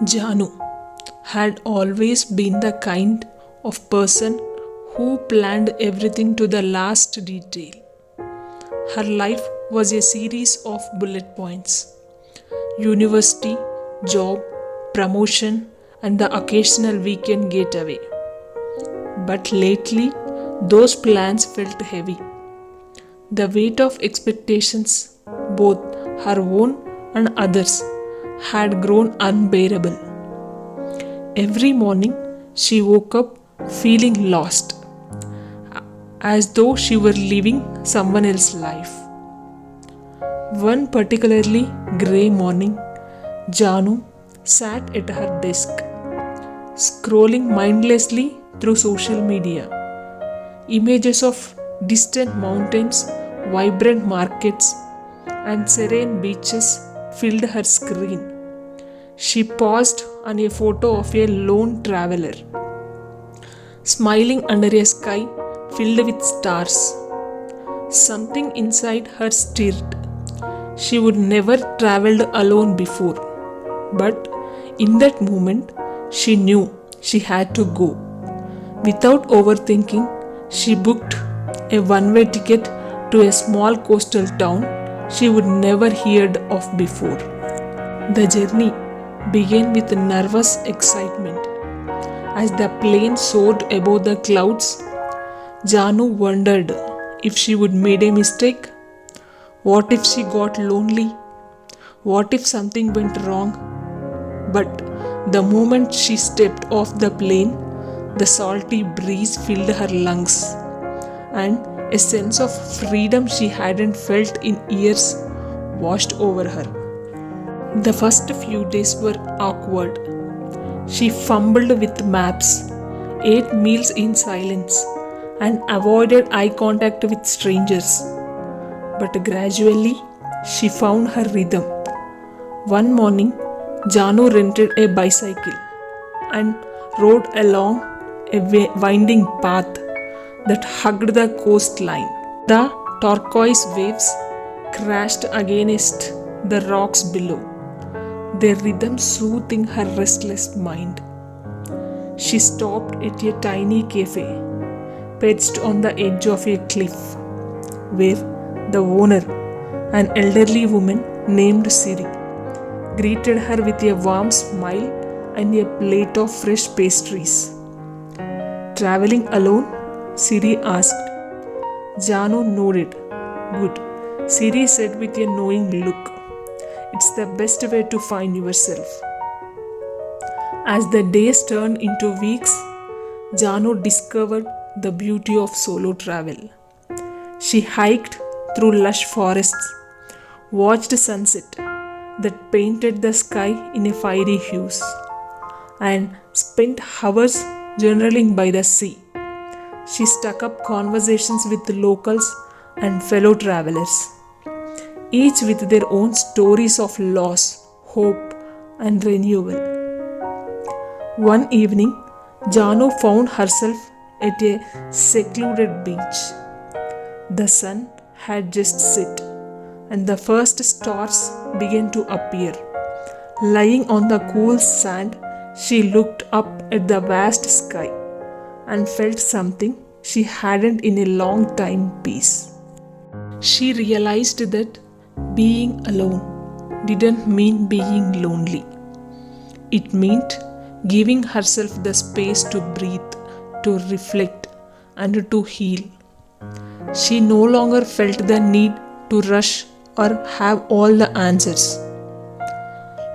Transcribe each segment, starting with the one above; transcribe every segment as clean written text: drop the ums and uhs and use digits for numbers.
Janu had always been the kind of person who planned everything to the last detail. Her life was a series of bullet points: university, job, promotion, and the occasional weekend getaway. But lately, those plans felt heavy. The weight of expectations, both her own and others, had grown unbearable. Every morning, she woke up feeling lost, as though she were living someone else's life. One particularly grey morning, Janu sat at her desk, scrolling mindlessly through social media. Images of distant mountains, vibrant markets, and serene beaches filled her screen. She paused on a photo of a lone traveler, smiling under a sky filled with stars. Something inside her stirred. She would never traveled alone before, but in that moment, she knew she had to go. Without overthinking, she booked a one-way ticket to a small coastal town she would never heard of before. The journey began with nervous excitement. As the plane soared above the clouds, Janu wondered if she would make a mistake. What if she got lonely? What if something went wrong? But the moment she stepped off the plane, the salty breeze filled her lungs, and a sense of freedom she hadn't felt in years washed over her. The first few days were awkward. She fumbled with maps, ate meals in silence, and avoided eye contact with strangers. But gradually, she found her rhythm. One morning, Janu rented a bicycle and rode along a winding path that hugged the coastline. The turquoise waves crashed against the rocks below, their rhythm soothing her restless mind. She stopped at a tiny cafe, perched on the edge of a cliff, where the owner, an elderly woman named Siri, greeted her with a warm smile and a plate of fresh pastries. Traveling alone? Siri asked. Janu nodded. Good, Siri said with a knowing look. It's the best way to find yourself. As the days turned into weeks, Janu discovered the beauty of solo travel. She hiked through lush forests, watched sunset that painted the sky in a fiery hues, and spent hours journaling by the sea. She struck up conversations with locals and fellow travelers, each with their own stories of loss, hope, and renewal. One evening, Janu found herself at a secluded beach. The sun had just set, and the first stars began to appear. Lying on the cool sand, she looked up at the vast sky and felt something she hadn't in a long time: peace. She realized that being alone didn't mean being lonely. It meant giving herself the space to breathe, to reflect, and to heal. She no longer felt the need to rush or have all the answers.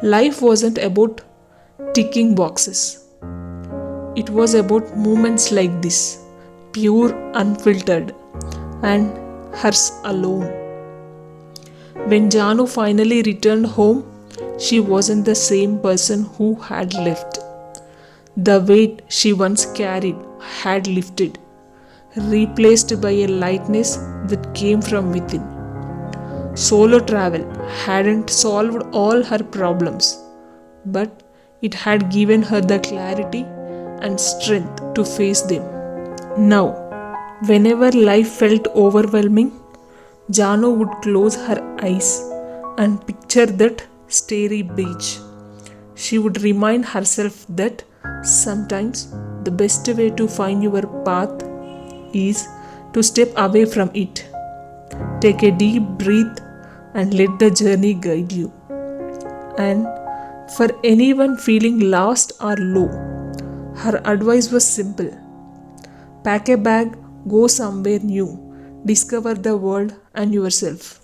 Life wasn't about ticking boxes. It was about moments like this, pure, unfiltered, and hers alone. When Janu finally returned home, she wasn't the same person who had left. The weight she once carried had lifted, replaced by a lightness that came from within. Solo travel hadn't solved all her problems, but it had given her the clarity and strength to face them. Now, whenever life felt overwhelming, Janu would close her eyes and picture that starry beach. She she would remind herself that sometimes the best way to find your path is to step away from it. Take a deep breath and let the journey guide you. And for anyone feeling lost or low, her advice was simple: pack a bag, go somewhere new, discover the world and yourself.